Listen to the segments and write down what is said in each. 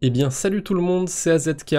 Eh bien salut tout le monde, c'est AZK.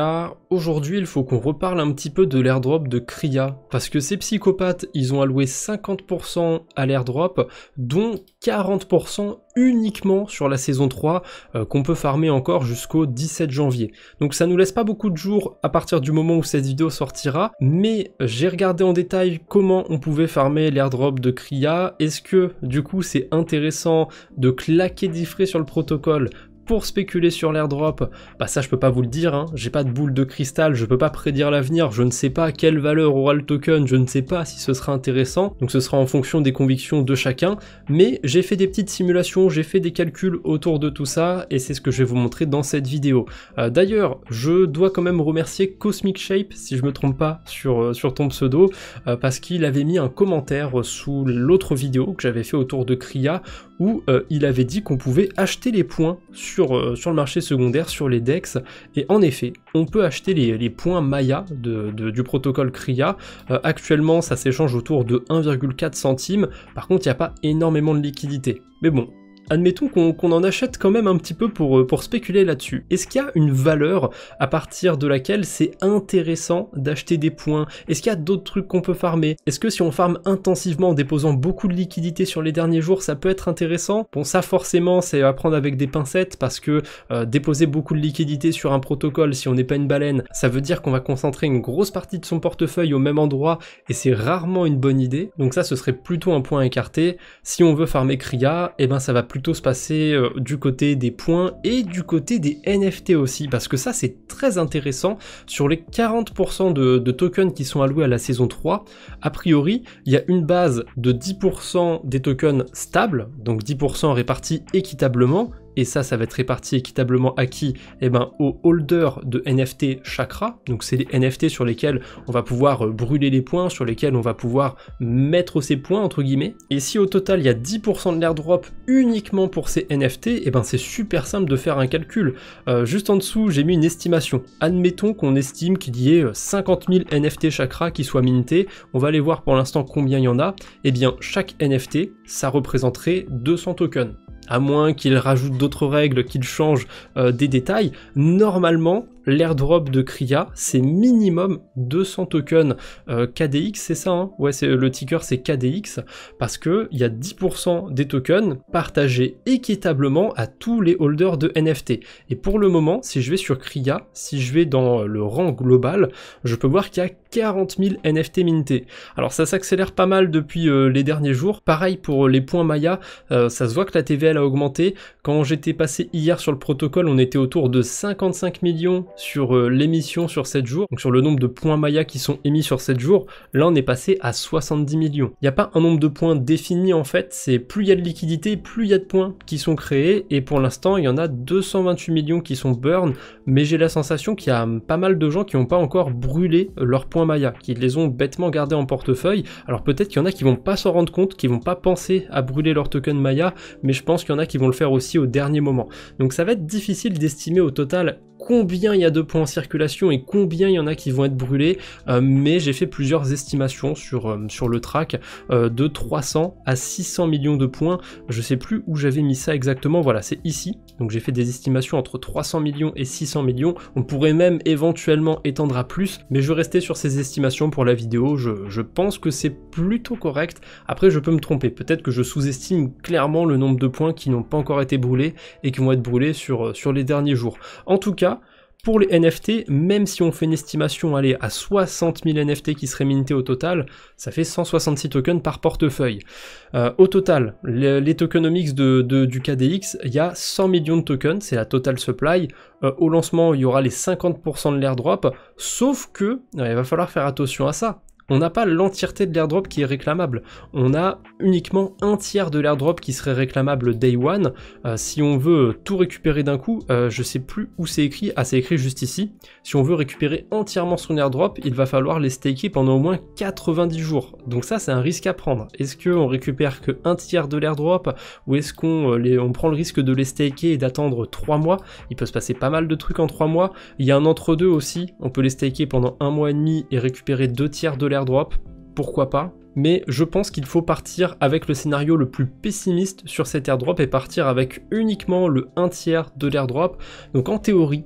Aujourd'hui il faut qu'on reparle un petit peu de l'airdrop de Kria, parce que ces psychopathes ils ont alloué 50% à l'airdrop, dont 40% uniquement sur la saison 3, qu'on peut farmer encore jusqu'au 17 janvier. Donc ça nous laisse pas beaucoup de jours à partir du moment où cette vidéo sortira, mais j'ai regardé en détail comment on pouvait farmer l'airdrop de Kria. Est-ce que du coup c'est intéressant de claquer des frais sur le protocole pour spéculer sur l'airdrop? Bah ça je peux pas vous le dire, hein. J'ai pas de boule de cristal, je peux pas prédire l'avenir, je ne sais pas quelle valeur aura le token, je ne sais pas si ce sera intéressant, donc ce sera en fonction des convictions de chacun, mais j'ai fait des petites simulations, j'ai fait des calculs autour de tout ça, et c'est ce que je vais vous montrer dans cette vidéo. D'ailleurs, je dois quand même remercier Cosmic Shape, si je me trompe pas, sur ton pseudo, parce qu'il avait mis un commentaire sous l'autre vidéo que j'avais fait autour de Kria, où il avait dit qu'on pouvait acheter les points sur le marché secondaire, sur les DEX, et en effet, on peut acheter les points Maya du protocole Kria. Actuellement, ça s'échange autour de 1,4 centimes, par contre, il n'y a pas énormément de liquidité. Mais bon, admettons qu'on en achète quand même un petit peu pour spéculer là-dessus. Est-ce qu'il y a une valeur à partir de laquelle c'est intéressant d'acheter des points? Est-ce qu'il y a d'autres trucs qu'on peut farmer? Est-ce que si on farme intensivement en déposant beaucoup de liquidités sur les derniers jours, ça peut être intéressant? Bon, ça forcément, c'est à prendre avec des pincettes, parce que déposer beaucoup de liquidités sur un protocole, si on n'est pas une baleine, ça veut dire qu'on va concentrer une grosse partie de son portefeuille au même endroit, et c'est rarement une bonne idée. Donc ça, ce serait plutôt un point à écarter. Si on veut farmer Kria, eh ben ça va plutôt se passer du côté des points et du côté des NFT aussi, parce que ça c'est très intéressant. Sur les 40% de tokens qui sont alloués à la saison 3, a priori il y a une base de 10% des tokens stables, donc 10% répartis équitablement, et ça va être réparti équitablement à qui? Eh ben aux holders de NFT Chakra, donc c'est les NFT sur lesquels on va pouvoir brûler les points, sur lesquels on va pouvoir mettre ses points entre guillemets. Et si au total il y a 10% de l'airdrop uniquement pour ces NFT, eh ben c'est super simple de faire un calcul. Juste en dessous j'ai mis une estimation. Admettons qu'on estime qu'il y ait 50 000 NFT Chakra qui soient mintés, on va aller voir pour l'instant combien il y en a. Eh bien chaque NFT ça représenterait 200 tokens. À moins qu'il rajoute d'autres règles, qu'il change des détails, normalement, l'airdrop de Kria, c'est minimum 200 tokens KDX, c'est ça, hein? Ouais, le ticker c'est KDX, parce que il y a 10% des tokens partagés équitablement à tous les holders de NFT. Et pour le moment, si je vais sur Kria, si je vais dans le rang global, je peux voir qu'il y a 40 000 NFT mintés. Alors ça s'accélère pas mal depuis les derniers jours. Pareil pour les points Maya, ça se voit que la TVL a augmenté. Quand j'étais passé hier sur le protocole, on était autour de 55 millions sur l'émission sur 7 jours, donc sur le nombre de points Maya qui sont émis sur 7 jours. Là on est passé à 70 millions. Il n'y a pas un nombre de points défini en fait, c'est plus il y a de liquidité, plus il y a de points qui sont créés, et pour l'instant il y en a 228 millions qui sont burn, mais j'ai la sensation qu'il y a pas mal de gens qui n'ont pas encore brûlé leurs points Maya, qui les ont bêtement gardés en portefeuille. Alors peut-être qu'il y en a qui vont pas s'en rendre compte, qui vont pas penser à brûler leur token Maya, mais je pense qu'il y en a qui vont le faire aussi au dernier moment. Donc ça va être difficile d'estimer au total combien il y a de points en circulation et combien il y en a qui vont être brûlés, mais j'ai fait plusieurs estimations sur le track, de 300 à 600 millions de points. Je sais plus où j'avais mis ça exactement, voilà c'est ici. Donc j'ai fait des estimations entre 300 millions et 600 millions, on pourrait même éventuellement étendre à plus, mais je restais sur ces estimations pour la vidéo. Je pense que c'est plutôt correct. Après je peux me tromper, peut-être que je sous-estime clairement le nombre de points qui n'ont pas encore été brûlés et qui vont être brûlés sur les derniers jours. En tout cas, pour les NFT, même si on fait une estimation à 60 000 NFT qui seraient mintés au total, ça fait 166 tokens par portefeuille. Au total, les tokenomics du KDX, il y a 100 millions de tokens, c'est la total supply. Au lancement, il y aura les 50% de l'airdrop, sauf que il va falloir faire attention à ça. On n'a pas l'entièreté de l'airdrop qui est réclamable, on a uniquement un tiers de l'airdrop qui serait réclamable day one. Si on veut tout récupérer d'un coup, je sais plus où c'est écrit, ah c'est écrit juste ici, si on veut récupérer entièrement son airdrop, il va falloir les staker pendant au moins 90 jours, donc ça c'est un risque à prendre. Est-ce qu'on récupère que un tiers de l'airdrop, ou est-ce qu'on prend le risque de les staker et d'attendre 3 mois? Il peut se passer pas mal de trucs en 3 mois, il y a un entre-deux aussi, on peut les staker pendant 1 mois et demi et récupérer 2 tiers de l'airdrop. Pourquoi pas? mais je pense qu'il faut partir avec le scénario le plus pessimiste sur cet airdrop et partir avec uniquement le 1/3 de l'airdrop. Donc en théorie,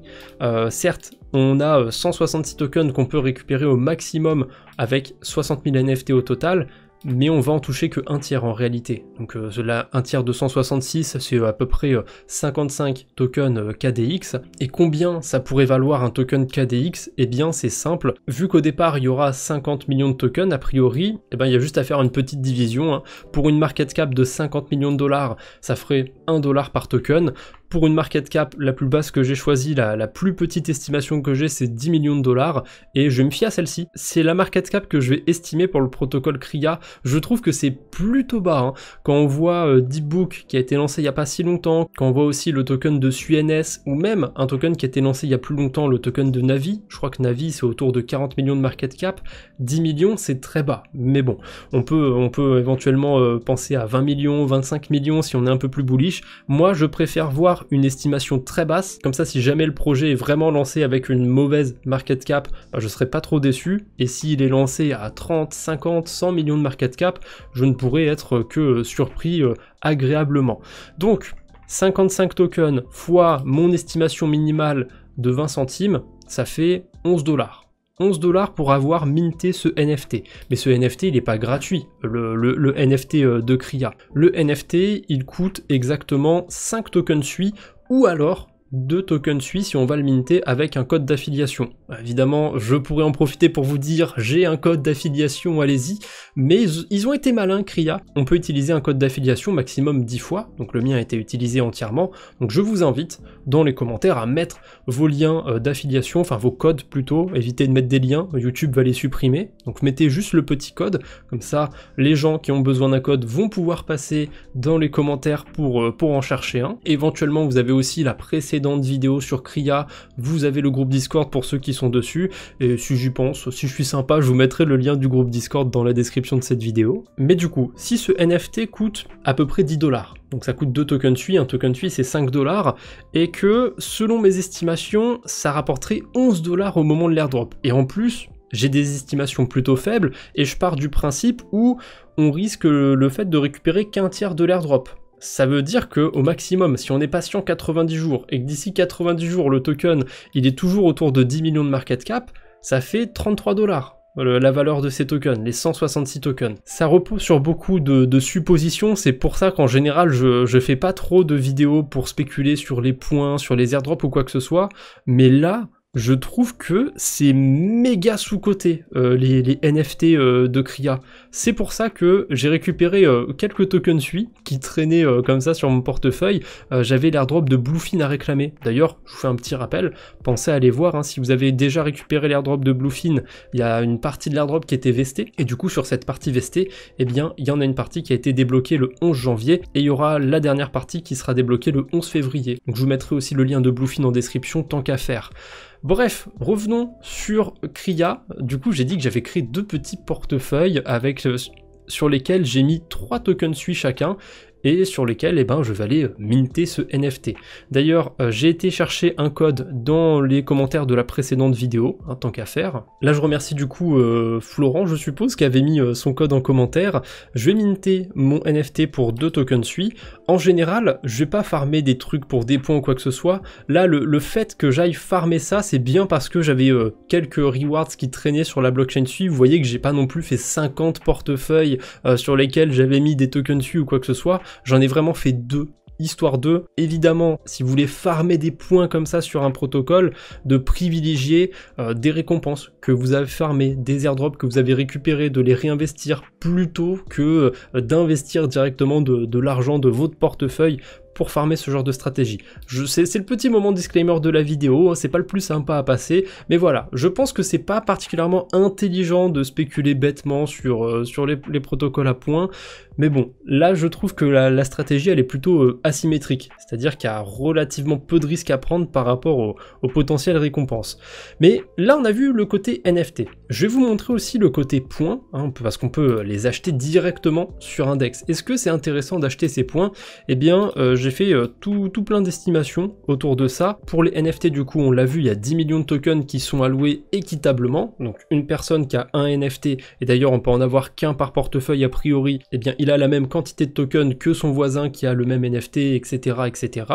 certes, on a 166 tokens qu'on peut récupérer au maximum avec 60 000 NFT au total, mais on va en toucher que 1/3 en réalité. Donc là, 1/3 de 166, c'est à peu près 55 tokens KDX. Et combien ça pourrait valoir un token KDX? Eh bien c'est simple, vu qu'au départ il y aura 50 millions de tokens a priori, eh ben, il y a juste à faire une petite division, hein. Pour une market cap de 50 millions de dollars, ça ferait 1 dollar par token. Pour une market cap la plus basse que j'ai choisie, la plus petite estimation que j'ai, c'est 10 millions de dollars, et je me fie à celle-ci. C'est la market cap que je vais estimer pour le protocole Kria. Je trouve que c'est plutôt bas, hein. Quand on voit Deepbook qui a été lancé il n'y a pas si longtemps, quand on voit aussi le token de SUNS, ou même un token qui a été lancé il y a plus longtemps, le token de Navi, je crois que Navi c'est autour de 40 millions de market cap, 10 millions c'est très bas, mais bon, on peut éventuellement penser à 20 millions, 25 millions si on est un peu plus bullish. Moi je préfère voir une estimation très basse, comme ça si jamais le projet est vraiment lancé avec une mauvaise market cap, je serais pas trop déçu, et s'il est lancé à 30, 50, 100 millions de market cap, je ne pourrais être que surpris agréablement. Donc 55 tokens fois mon estimation minimale de 20 centimes, ça fait 11 dollars. 11 dollars pour avoir minté ce NFT. Mais ce NFT, il n'est pas gratuit, le NFT de Kria. Le NFT, il coûte exactement 5 tokens SUI, ou alors 2 tokens SUI si on va le minter avec un code d'affiliation. Évidemment, je pourrais en profiter pour vous dire j'ai un code d'affiliation, allez-y, mais ils ont été malins, Kria. On peut utiliser un code d'affiliation maximum 10 fois, donc le mien a été utilisé entièrement, donc je vous invite dans les commentaires à mettre vos liens d'affiliation, enfin vos codes plutôt, évitez de mettre des liens, YouTube va les supprimer, donc mettez juste le petit code, comme ça les gens qui ont besoin d'un code vont pouvoir passer dans les commentaires pour en chercher un. Éventuellement vous avez aussi la précédente vidéo sur Kria, vous avez le groupe Discord pour ceux qui sont dessus, et si j'y pense, si je suis sympa, je vous mettrai le lien du groupe Discord dans la description de cette vidéo. Mais du coup, si ce NFT coûte à peu près 10 dollars, donc ça coûte 2 tokens SUI, un token SUI c'est 5 dollars, et que selon mes estimations, ça rapporterait 11 dollars au moment de l'airdrop. Et en plus, j'ai des estimations plutôt faibles, et je pars du principe où on risque le fait de récupérer qu'un tiers de l'airdrop. Ça veut dire qu'au maximum, si on est patient 90 jours, et que d'ici 90 jours, le token, il est toujours autour de 10 millions de market cap, ça fait 33 dollars. La valeur de ces tokens, les 166 tokens. Ça repose sur beaucoup de suppositions, c'est pour ça qu'en général, je fais pas trop de vidéos pour spéculer sur les points, sur les airdrops ou quoi que ce soit, mais là, je trouve que c'est méga sous-coté, les NFT de Kria. C'est pour ça que j'ai récupéré quelques tokens SUI qui traînaient comme ça sur mon portefeuille. J'avais l'airdrop de Bluefin à réclamer. D'ailleurs, je vous fais un petit rappel, pensez à aller voir, hein, si vous avez déjà récupéré l'airdrop de Bluefin, il y a une partie de l'airdrop qui était vestée, et du coup sur cette partie vestée, eh bien il y en a une partie qui a été débloquée le 11 janvier, et il y aura la dernière partie qui sera débloquée le 11 février. Donc je vous mettrai aussi le lien de Bluefin en description tant qu'à faire. Bref, revenons sur Kria. Du coup, j'ai dit que j'avais créé 2 petits portefeuilles avec, sur lesquels j'ai mis 3 tokens SUI chacun, et sur lesquels eh ben, je vais aller minter ce NFT. D'ailleurs, j'ai été chercher un code dans les commentaires de la précédente vidéo, hein, tant qu'à faire. Là, je remercie du coup Florent, je suppose, qui avait mis son code en commentaire. Je vais minter mon NFT pour 2 tokens SUI. En général, je vais pas farmer des trucs pour des points ou quoi que ce soit. Là, le fait que j'aille farmer ça, c'est bien parce que j'avais quelques rewards qui traînaient sur la blockchain SUI. Vous voyez que j'ai pas non plus fait 50 portefeuilles sur lesquels j'avais mis des tokens SUI ou quoi que ce soit. J'en ai vraiment fait 2, histoire de, évidemment, si vous voulez farmer des points comme ça sur un protocole, de privilégier des récompenses que vous avez farmées, des airdrops que vous avez récupérés, de les réinvestir plutôt que d'investir directement de l'argent de votre portefeuille pour farmer ce genre de stratégie. C'est le petit moment disclaimer de la vidéo, c'est pas le plus sympa à passer, mais voilà, je pense que c'est pas particulièrement intelligent de spéculer bêtement sur les protocoles à points, mais bon, là je trouve que la stratégie elle est plutôt asymétrique, c'est-à-dire qu'il y a relativement peu de risques à prendre par rapport aux potentielles récompenses. Mais là on a vu le côté NFT. Je vais vous montrer aussi le côté points, hein, parce qu'on peut les acheter directement sur Index. Est-ce que c'est intéressant d'acheter ces points? Eh bien, j'ai fait tout plein d'estimations autour de ça. Pour les NFT du coup, on l'a vu, il y a 10 millions de tokens qui sont alloués équitablement, donc une personne qui a un NFT, et d'ailleurs on peut en avoir qu'un par portefeuille a priori, eh bien il a la même quantité de tokens que son voisin qui a le même NFT, etc. etc.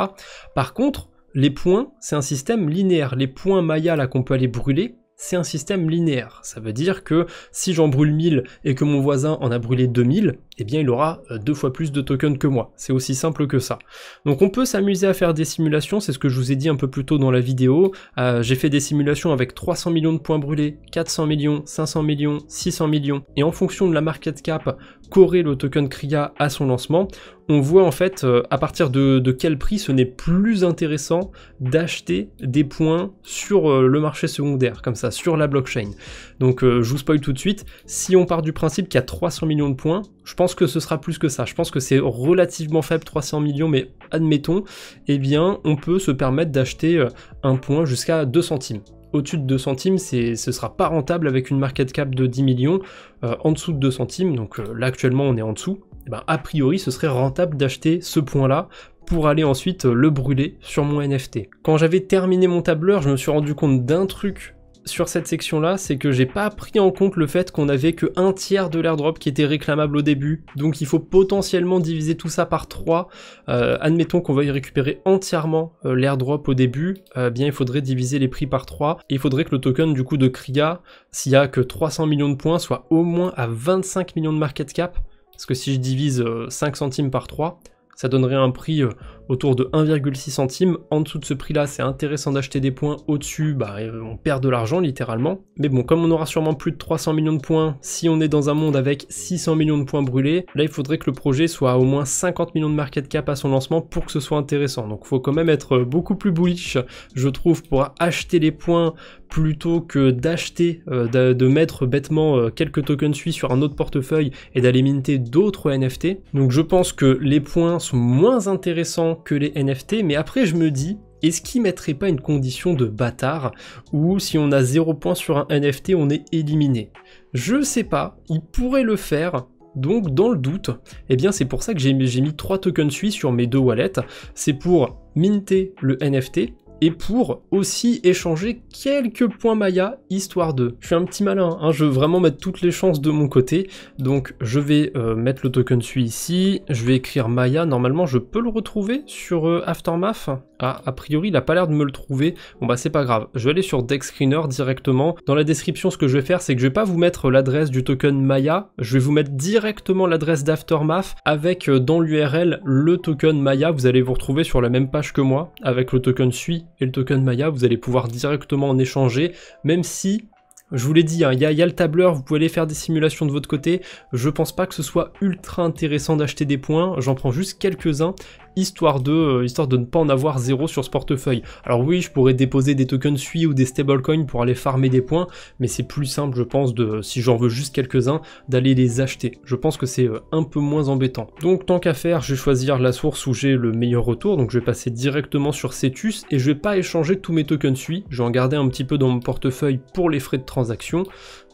Par contre, les points, c'est un système linéaire. Les points Maya là qu'on peut aller brûler, c'est un système linéaire. Ça veut dire que si j'en brûle 1000 et que mon voisin en a brûlé 2000, eh bien il aura 2 fois plus de tokens que moi. C'est aussi simple que ça. Donc on peut s'amuser à faire des simulations, c'est ce que je vous ai dit un peu plus tôt dans la vidéo. J'ai fait des simulations avec 300 millions de points brûlés, 400 millions, 500 millions, 600 millions, et en fonction de la market cap qu'aurait le token Kria à son lancement, on voit en fait à partir de quel prix ce n'est plus intéressant d'acheter des points sur le marché secondaire, comme ça, sur la blockchain. Donc je vous spoil tout de suite, si on part du principe qu'il y a 300 millions de points, je pense que ce sera plus que ça. Je pense que c'est relativement faible, 300 millions, mais admettons, eh bien on peut se permettre d'acheter un point jusqu'à 2 centimes. Au-dessus de 2 centimes, ce sera pas rentable avec une market cap de 10 millions, en dessous de 2 centimes, donc là actuellement on est en dessous, et ben, a priori ce serait rentable d'acheter ce point-là pour aller ensuite le brûler sur mon NFT. Quand j'avais terminé mon tableur, je me suis rendu compte d'un truc sur cette section-là, c'est que j'ai pas pris en compte le fait qu'on avait que 1/3 de l'airdrop qui était réclamable au début, donc il faut potentiellement diviser tout ça par 3. Admettons qu'on va y récupérer entièrement l'airdrop au début, bien il faudrait diviser les prix par 3, et il faudrait que le token du coup de Kria, s'il y a que 300 millions de points, soit au moins à 25 millions de market cap, parce que si je divise 5 centimes par 3, ça donnerait un prix autour de 1,6 centimes. En dessous de ce prix-là, c'est intéressant d'acheter des points. Au-dessus, bah, on perd de l'argent littéralement. Mais bon, comme on aura sûrement plus de 300 millions de points, si on est dans un monde avec 600 millions de points brûlés, là il faudrait que le projet soit à au moins 50 millions de market cap à son lancement pour que ce soit intéressant. Donc il faut quand même être beaucoup plus bullish, je trouve, pour acheter les points plutôt que d'acheter, de mettre bêtement quelques tokens SUI sur un autre portefeuille et d'aller minter d'autres NFT. Donc je pense que les points sont moins intéressants que les NFT, mais après je me dis, est-ce qu'ils mettraient pas une condition de bâtard où si on a 0 points sur un NFT, on est éliminé? Je sais pas, ils pourraient le faire. Donc dans le doute, eh bien c'est pour ça que j'ai mis 3 tokens SUI sur mes 2 wallets, c'est pour minter le NFT, et pour aussi échanger quelques points Maya, histoire de... Je suis un petit malin, hein, je veux vraiment mettre toutes les chances de mon côté, donc je vais mettre le token SUI ici, je vais écrire Maya, normalement je peux le retrouver sur Aftermath. Ah, a priori il a pas l'air de me le trouver, bon bah c'est pas grave, je vais aller sur Dex Screener directement. Dans la description ce que je vais faire c'est que je vais pas vous mettre l'adresse du token Maya, je vais vous mettre directement l'adresse d'Aftermath avec dans l'URL le token Maya, vous allez vous retrouver sur la même page que moi, avec le token SUI et le token Maya, vous allez pouvoir directement en échanger, même si, je vous l'ai dit, hein, y a le tableur, vous pouvez aller faire des simulations de votre côté, je pense pas que ce soit ultra intéressant d'acheter des points, j'en prends juste quelques-uns, histoire de ne pas en avoir 0 sur ce portefeuille. Alors oui, je pourrais déposer des tokens SUI ou des stablecoins pour aller farmer des points, mais c'est plus simple, je pense, si j'en veux juste quelques-uns, d'aller les acheter. Je pense que c'est un peu moins embêtant. Donc tant qu'à faire, je vais choisir la source où j'ai le meilleur retour, donc je vais passer directement sur Cetus, et je vais pas échanger tous mes tokens SUI, je vais en garder un petit peu dans mon portefeuille pour les frais de transaction,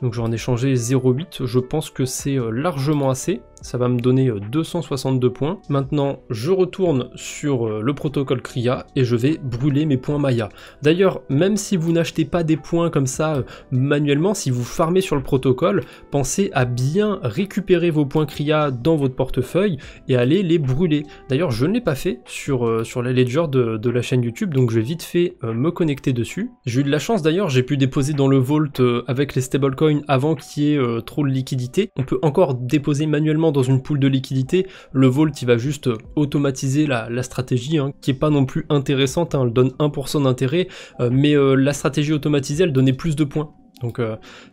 donc je vais en échanger 0,8, je pense que c'est largement assez. Ça va me donner 262 points. Maintenant, je retourne sur le protocole Kria et je vais brûler mes points Maya. D'ailleurs, même si vous n'achetez pas des points comme ça manuellement, si vous farmez sur le protocole, pensez à bien récupérer vos points Kria dans votre portefeuille et aller les brûler. D'ailleurs, je ne l'ai pas fait sur la ledger de la chaîne YouTube, donc je vais vite fait me connecter dessus. J'ai eu de la chance d'ailleurs, j'ai pu déposer dans le vault avec les stablecoins avant qu'il y ait trop de liquidité. On peut encore déposer manuellement dans une pool de liquidité, le vault il va juste automatiser la stratégie, hein, qui est pas non plus intéressante, hein, elle donne 1% d'intérêt, mais la stratégie automatisée elle donnait plus de points. Donc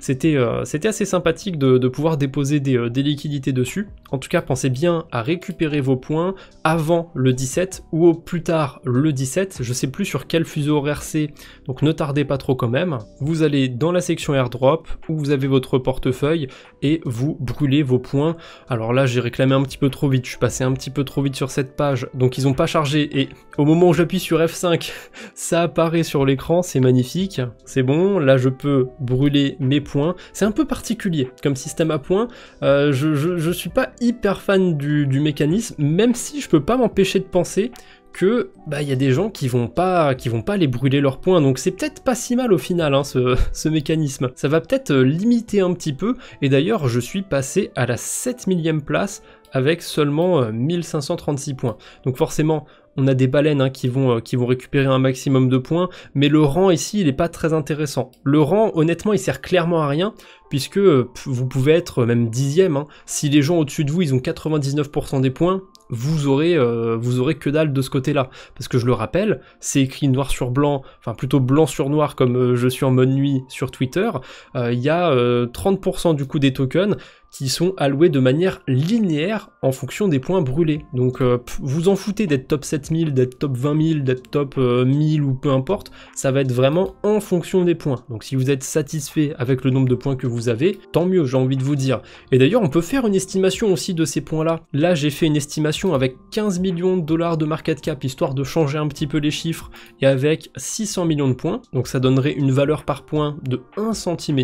c'était assez sympathique de pouvoir déposer des liquidités dessus. En tout cas, pensez bien à récupérer vos points avant le 17 ou au plus tard le 17. Je sais plus sur quel fuseau horaire c'est, donc ne tardez pas trop quand même. Vous allez dans la section airdrop où vous avez votre portefeuille et vous brûlez vos points. Alors là, j'ai réclamé un petit peu trop vite, je suis passé un petit peu trop vite sur cette page, donc ils ont pas chargé et au moment où j'appuie sur F5, ça apparaît sur l'écran, c'est magnifique. C'est bon, là je peux brûler brûler mes points. C'est un peu particulier comme système à points. Je suis pas hyper fan du mécanisme, même si je peux pas m'empêcher de penser que bah y a des gens qui vont pas aller brûler leurs points, donc c'est peut-être pas si mal au final hein, ce mécanisme. Ça va peut-être limiter un petit peu, et d'ailleurs je suis passé à la 7 millième place avec seulement 1536 points. Donc forcément on a des baleines hein, qui vont récupérer un maximum de points, mais le rang ici il est pas très intéressant. Le rang honnêtement il sert clairement à rien, puisque vous pouvez être même 10e, hein. Si les gens au-dessus de vous ils ont 99% des points, vous aurez que dalle de ce côté-là. Parce que je le rappelle, c'est écrit noir sur blanc, enfin plutôt blanc sur noir comme je suis en mode nuit sur Twitter, il y a 30% du coup des tokens qui sont alloués de manière linéaire en fonction des points brûlés. Donc vous en foutez d'être top 7000, d'être top 20 000, d'être top 1000 ou peu importe, ça va être vraiment en fonction des points. Donc si vous êtes satisfait avec le nombre de points que vous avez, tant mieux, j'ai envie de vous dire. Et d'ailleurs on peut faire une estimation aussi de ces points-là. Là j'ai fait une estimation avec 15 millions de dollars de market cap, histoire de changer un petit peu les chiffres, et avec 600 millions de points, donc ça donnerait une valeur par point de 1,5 centime,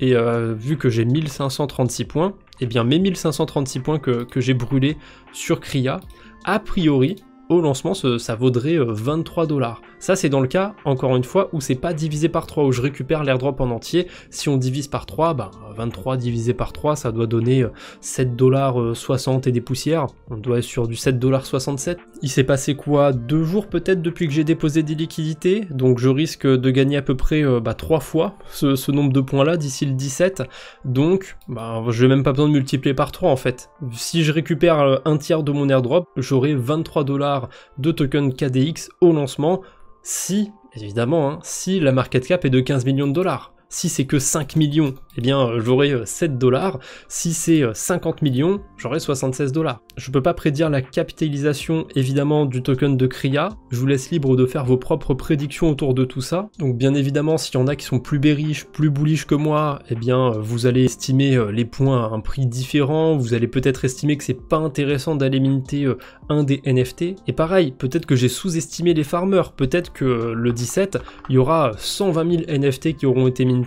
et vu que j'ai 1536 points, et bien mes 1536 points que j'ai brûlés sur Kria, a priori, au lancement, ça vaudrait 23 $. Ça, c'est dans le cas, encore une fois, où c'est pas divisé par 3, où je récupère l'airdrop en entier. Si on divise par 3, ben, 23 divisé par 3, ça doit donner 7,60 $ et des poussières. On doit être sur du 7,67 $. Il s'est passé quoi, 2 jours peut-être depuis que j'ai déposé des liquidités, donc je risque de gagner à peu près 3 fois ce nombre de points-là d'ici le 17. Donc, je n'ai même pas besoin de multiplier par 3 en fait. Si je récupère un tiers de mon airdrop, j'aurai 23 $ de token KDX au lancement, si, évidemment, hein, si la market cap est de 15 millions de dollars. Si c'est que 5 millions, eh bien j'aurai 7 $. Si c'est 50 millions, j'aurai 76 $. Je peux pas prédire la capitalisation évidemment du token de Kria. Je vous laisse libre de faire vos propres prédictions autour de tout ça. Donc bien évidemment, s'il y en a qui sont plus bearish, plus bullish que moi, eh bien vous allez estimer les points à un prix différent. Vous allez peut-être estimer que c'est pas intéressant d'aller minter un des NFT. Et pareil, peut-être que j'ai sous-estimé les farmers. Peut-être que le 17, il y aura 120 000 NFT qui auront été mintés.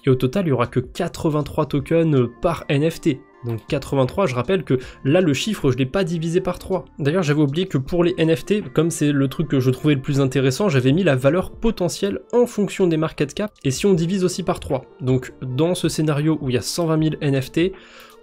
Et au total il y aura que 83 tokens par NFT. Donc 83, je rappelle que là le chiffre je l'ai pas divisé par 3. D'ailleurs j'avais oublié que pour les NFT, comme c'est le truc que je trouvais le plus intéressant, j'avais mis la valeur potentielle en fonction des market cap, et si on divise aussi par 3. Donc dans ce scénario où il y a 120 000 NFT,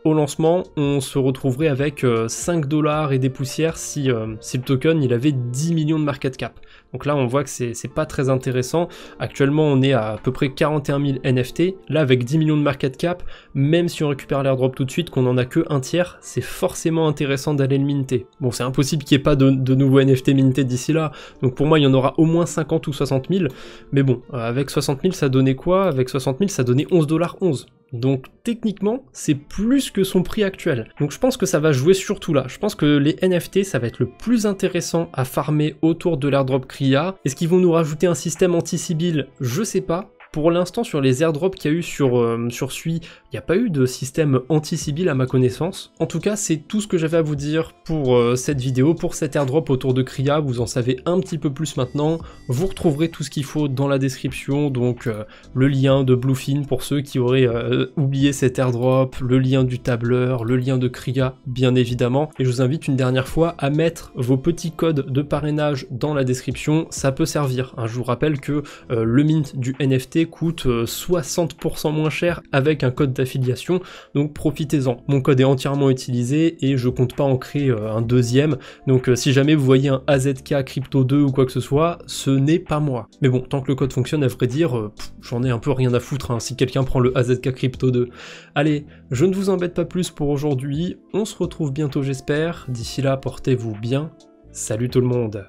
au lancement, on se retrouverait avec 5 $ et des poussières si le token il avait 10 millions de market cap. Donc là on voit que c'est pas très intéressant. Actuellement on est à peu près 41 000 NFT. Là avec 10 millions de market cap, même si on récupère l'airdrop tout de suite, qu'on n'en a que un tiers, c'est forcément intéressant d'aller le minter. Bon, c'est impossible qu'il n'y ait pas de nouveaux NFT mintés d'ici là. Donc pour moi il y en aura au moins 50 ou 60 000. Mais bon, avec 60 000 ça donnait quoi? Avec 60 000 ça donnait 11,11 $. Donc techniquement c'est plus que son prix actuel. Donc je pense que ça va jouer surtout là. Je pense que les NFT ça va être le plus intéressant à farmer autour de l'airdrop Kria. Est-ce qu'ils vont nous rajouter un système anti-Sybil? Je sais pas. Pour l'instant, sur les airdrops qu'il y a eu sur Sui, il n'y a pas eu de système anti-Sybil à ma connaissance. En tout cas, c'est tout ce que j'avais à vous dire pour cette vidéo, pour cet airdrop autour de Kria. Vous en savez un petit peu plus maintenant. Vous retrouverez tout ce qu'il faut dans la description, donc le lien de Bluefin pour ceux qui auraient oublié cet airdrop, le lien du tableur, le lien de Kria, bien évidemment. Et je vous invite une dernière fois à mettre vos petits codes de parrainage dans la description, ça peut servir. Hein, je vous rappelle que le mint du NFT coûte 60% moins cher avec un code d'affiliation, donc profitez-en. Mon code est entièrement utilisé et je compte pas en créer un deuxième, donc si jamais vous voyez un AZK Crypto 2 ou quoi que ce soit, ce n'est pas moi. Mais bon, tant que le code fonctionne, à vrai dire, j'en ai un peu rien à foutre hein, si quelqu'un prend le AZK Crypto 2. Allez, je ne vous embête pas plus pour aujourd'hui, on se retrouve bientôt j'espère, d'ici là portez-vous bien, salut tout le monde.